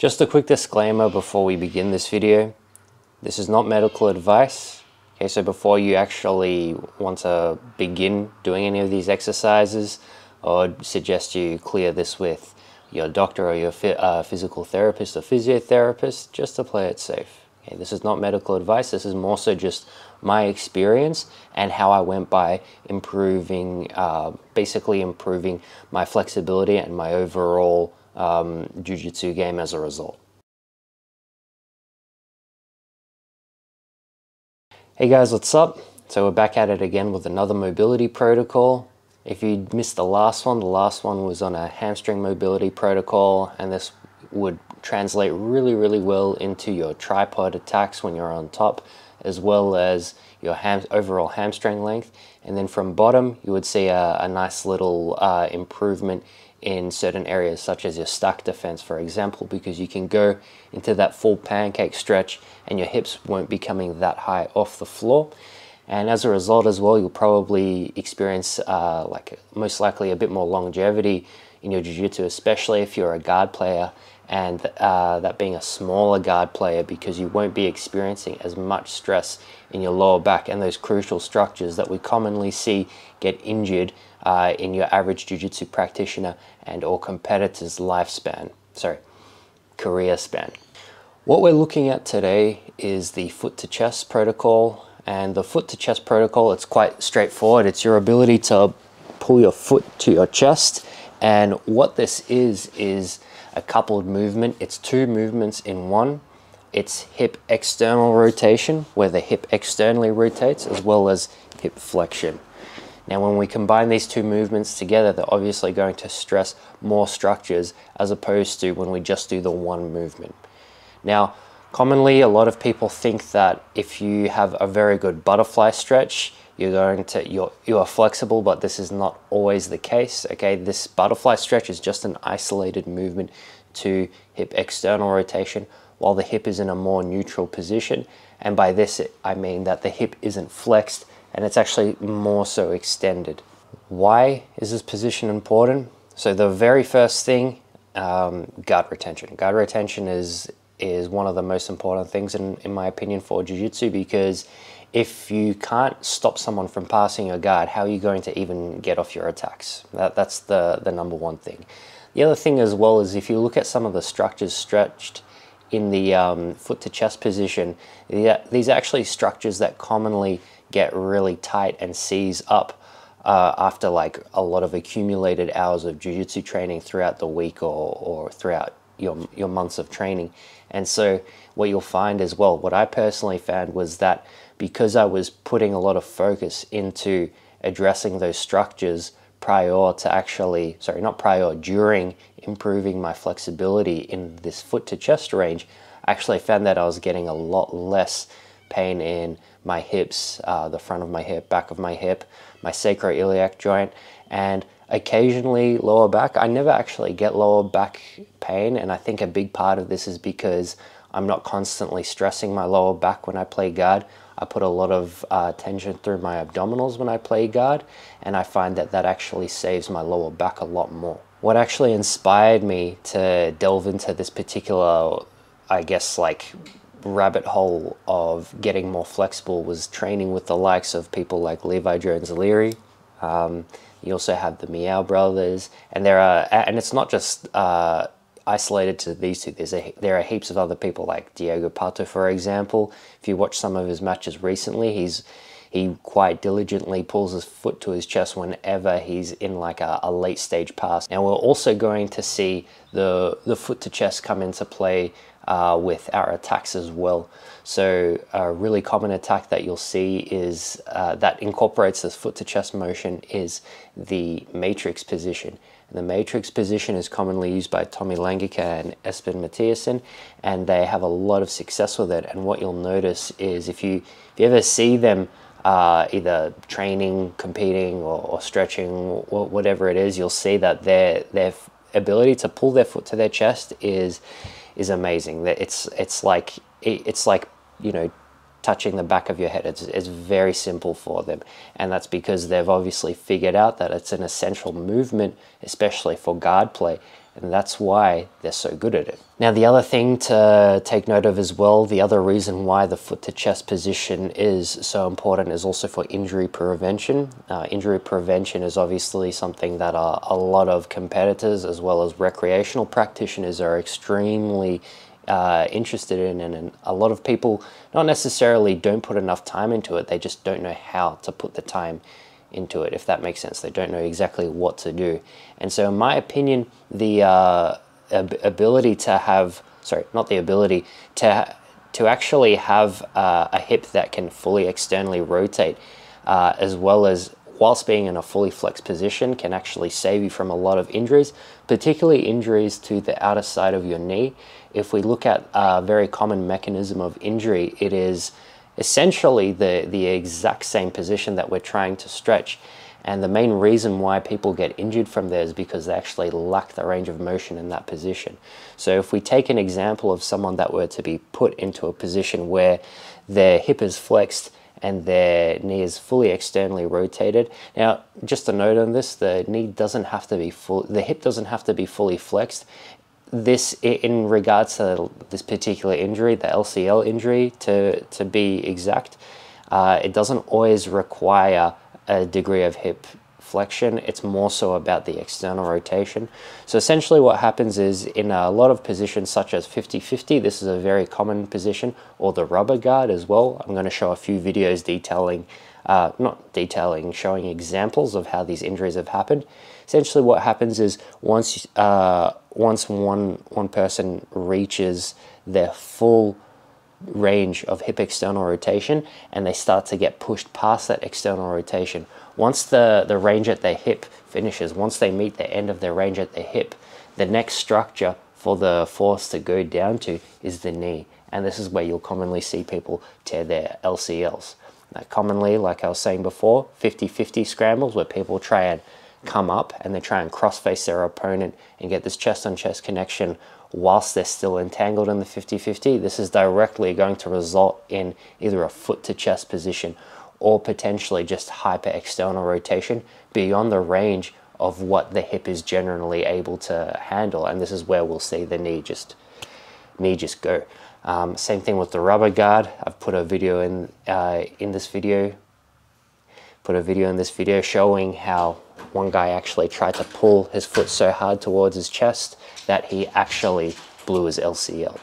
Just a quick disclaimer before we begin this video. This is not medical advice. Okay, so before you actually want to begin doing any of these exercises, I would suggest you clear this with your doctor or your physical therapist or physiotherapist just to play it safe. Okay, this is not medical advice. This is more so just my experience and how I went by improving, basically improving my flexibility and my overall jiu-jitsu game as a result. Hey guys, what's up? So we're back at it again with another mobility protocol. If you missed the last one was on a hamstring mobility protocol, and this would translate really well into your tripod attacks when you're on top, as well as your overall hamstring length. And then from bottom, you would see a nice little improvement in certain areas such as your stack defense, for example, because you can go into that full pancake stretch and your hips won't be coming that high off the floor. And as a result as well, you'll probably experience most likely a bit more longevity in your jiu-jitsu, especially if you're a guard player, and that being a smaller guard player, because you won't be experiencing as much stress in your lower back and those crucial structures that we commonly see get injured in your average jiu-jitsu practitioner and or competitor's career span. What we're looking at today is the foot to chest protocol. And the foot to chest protocol, it's quite straightforward. It's your ability to pull your foot to your chest. And what this is a coupled movement. It's two movements in one. It's hip external rotation, where the hip externally rotates, as well as hip flexion. Now, when we combine these two movements together, they're obviously going to stress more structures as opposed to when we just do the one movement. Now, commonly, a lot of people think that if you have a very good butterfly stretch, you are flexible, but this is not always the case. Okay, this butterfly stretch is just an isolated movement to hip external rotation while the hip is in a more neutral position. And by this, I mean that the hip isn't flexed and it's actually more so extended. Why is this position important? So the very first thing, guard retention. Guard retention is one of the most important things in my opinion for jiu-jitsu, because if you can't stop someone from passing your guard, how are you going to even get off your attacks? That's the number one thing. The other thing as well is if you look at some of the structures stretched in the foot to chest position, these are actually structures that commonly get really tight and seize up after like a lot of accumulated hours of jiu-jitsu training throughout the week or throughout your months of training. And so what you'll find as well, what I personally found was that because I was putting a lot of focus into addressing those structures during improving my flexibility in this foot to chest range, I actually found that I was getting a lot less pain in my hips, the front of my hip, back of my hip, my sacroiliac joint, and occasionally lower back. I never actually get lower back pain, and I think a big part of this is because I'm not constantly stressing my lower back when I play guard. I put a lot of tension through my abdominals when I play guard, and I find that that actually saves my lower back a lot more. What actually inspired me to delve into this particular, I guess, like rabbit hole of getting more flexible was training with the likes of people like Levi Jones-Leary. You also have the Meow brothers, and and it's not just isolated to these two. There are heaps of other people like Diego Pato, for example. If you watch some of his matches recently, he quite diligently pulls his foot to his chest whenever he's in like a late stage pass. Now we're also going to see the foot to chest come into play with our attacks as well. So a really common attack that you'll see is that incorporates this foot to chest motion is the matrix position. And the matrix position is commonly used by Tommy Langica and Espen Mathiasen, and they have a lot of success with it. And what you'll notice is if you ever see them either training, competing, or stretching, or whatever it is, you'll see that their ability to pull their foot to their chest is amazing. It's like you know, touching the back of your head. It's very simple for them, and that's because they've obviously figured out that it's an essential movement, especially for guard play, and that's why they're so good at it. Now, the other thing to take note of as well, the other reason why the foot to chest position is so important is also for injury prevention. Injury prevention is obviously something that a lot of competitors as well as recreational practitioners are extremely interested in, and a lot of people not necessarily don't put enough time into it, they just don't know how to put the time into it, if that makes sense. They don't know exactly what to do. And so in my opinion, the ability to have, sorry, not the ability, to actually have a hip that can fully externally rotate, as well as whilst being in a fully flexed position, can actually save you from a lot of injuries, particularly injuries to the outer side of your knee. If we look at a very common mechanism of injury, it is essentially the exact same position that we're trying to stretch. And the main reason why people get injured from there is because they actually lack the range of motion in that position. So if we take an example of someone that were to be put into a position where their hip is flexed and their knee is fully externally rotated. Now, just a note on this, the knee doesn't have to be the hip doesn't have to be fully flexed. This, in regards to this particular injury, the LCL injury to be exact, it doesn't always require a degree of hip flexion. It's more so about the external rotation. So essentially what happens is, in a lot of positions such as 50-50, this is a very common position, or the rubber guard as well. I'm going to show a few videos detailing, showing examples of how these injuries have happened. Essentially what happens is, once one person reaches their full range of hip external rotation and they start to get pushed past that external rotation, once the range at their hip finishes, once they meet the end of their range at their hip, the next structure for the force to go down to is the knee. And this is where you'll commonly see people tear their LCLs. Now, commonly, like I was saying before, 50-50 scrambles, where people try and come up and they try and cross-face their opponent and get this chest-on-chest connection whilst they're still entangled in the 50-50. This is directly going to result in either a foot-to-chest position or potentially just hyper-external rotation beyond the range of what the hip is generally able to handle. And this is where we'll see the knee just go. Same thing with the rubber guard. I've put a video in this video showing how one guy actually tried to pull his foot so hard towards his chest that he actually blew his LCL.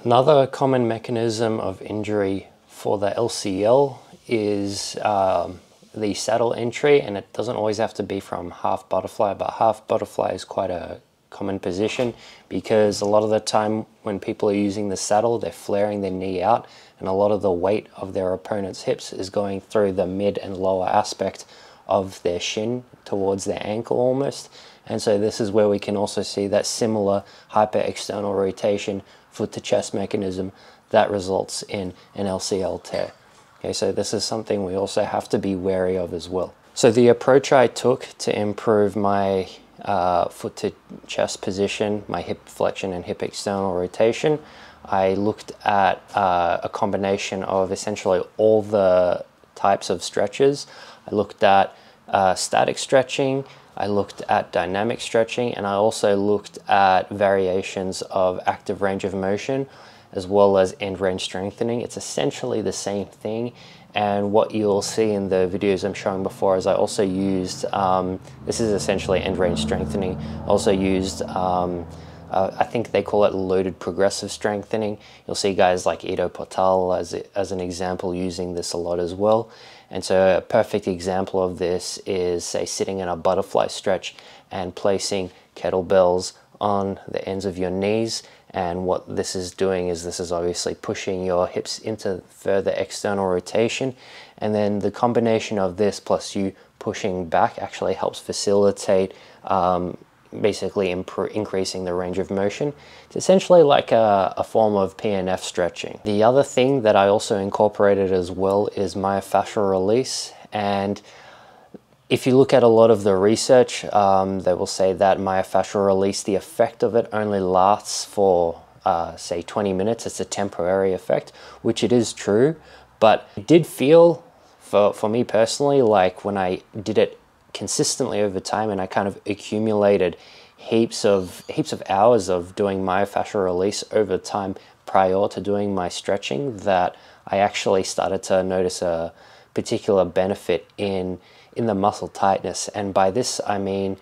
Another common mechanism of injury for the LCL is the saddle entry, and it doesn't always have to be from half butterfly, but half butterfly is quite a common position because a lot of the time when people are using the saddle, they're flaring their knee out, and a lot of the weight of their opponent's hips is going through the mid and lower aspect of their shin towards their ankle almost. And so this is where we can also see that similar hyper external rotation foot to chest mechanism that results in an LCL tear. Okay, so this is something we also have to be wary of as well. So the approach I took to improve my foot to chest position, my hip flexion and hip external rotation, I looked at a combination of essentially all the types of stretches. I looked at static stretching, I looked at dynamic stretching, and I also looked at variations of active range of motion as well as end range strengthening. It's essentially the same thing, and what you'll see in the videos I'm showing before is I also used, this is essentially end range strengthening, also used I think they call it loaded progressive strengthening. You'll see guys like Ido Portal as an example using this a lot as well. And so a perfect example of this is, say, sitting in a butterfly stretch and placing kettlebells on the ends of your knees. And what this is doing is this is obviously pushing your hips into further external rotation. And then the combination of this plus you pushing back actually helps facilitate basically increasing the range of motion. It's essentially like a form of PNF stretching. The other thing that I also incorporated as well is myofascial release. And if you look at a lot of the research, they will say that myofascial release, the effect of it only lasts for say 20 minutes. It's a temporary effect, which it is true, but it did feel, for me personally, like when I did it consistently over time and I kind of accumulated heaps of hours of doing myofascial release over time prior to doing my stretching that I actually started to notice a particular benefit in the muscle tightness. And by this I mean,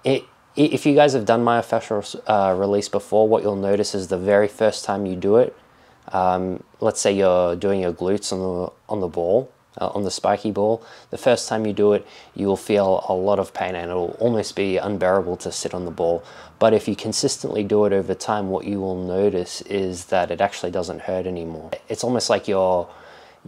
if you guys have done myofascial release before, what you'll notice is the very first time you do it, let's say you're doing your glutes on the ball, on the spiky ball, the first time you do it, you will feel a lot of pain and it will almost be unbearable to sit on the ball. But if you consistently do it over time, what you will notice is that it actually doesn't hurt anymore. It's almost like your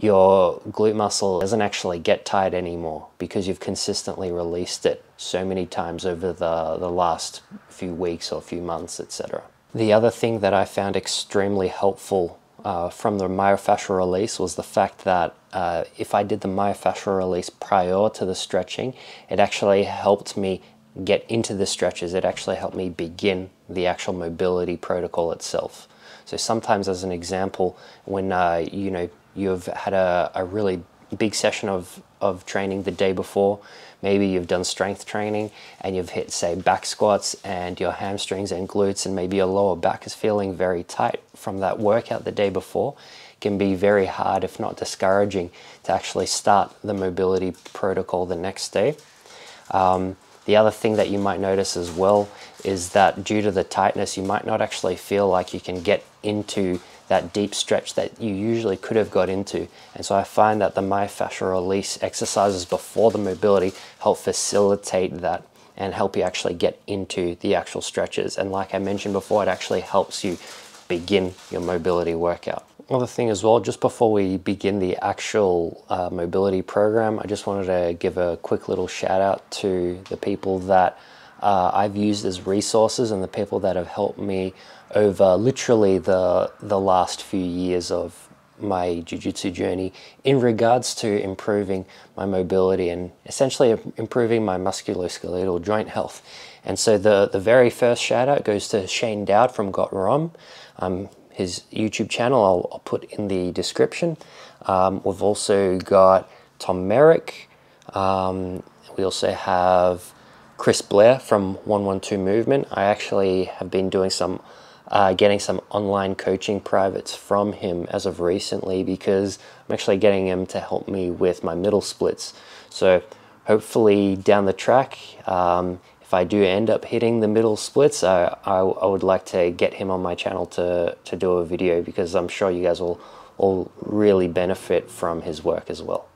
glute muscle doesn't actually get tight anymore because you've consistently released it so many times over the last few weeks or few months, etc. The other thing that I found extremely helpful from the myofascial release was the fact that if I did the myofascial release prior to the stretching, it actually helped me get into the stretches. It actually helped me begin the actual mobility protocol itself. So sometimes, as an example, when you know, you've had a really big session of training the day before, maybe you've done strength training and you've hit, say, back squats, and your hamstrings and glutes and maybe your lower back is feeling very tight from that workout the day before, it can be very hard, if not discouraging, to actually start the mobility protocol the next day. The other thing that you might notice as well is that due to the tightness, you might not actually feel like you can get into that deep stretch that you usually could have got into. And so I find that the myofascial release exercises before the mobility help facilitate that and help you actually get into the actual stretches. And like I mentioned before, it actually helps you begin your mobility workout. Another thing as well, just before we begin the actual mobility program, I just wanted to give a quick little shout out to the people that I've used as resources and the people that have helped me over literally the last few years of my jiu-jitsu journey in regards to improving my mobility and essentially improving my musculoskeletal joint health. And so the very first shout out goes to Shane Dowd from Got Rom. His YouTube channel I'll put in the description. We've also got Tom Merrick. We also have Chris Blair from 112 Movement. I actually have been doing some getting some online coaching privates from him as of recently because I'm actually getting him to help me with my middle splits. So hopefully down the track, if I do end up hitting the middle splits, I would like to get him on my channel to do a video because I'm sure you guys will all really benefit from his work as well.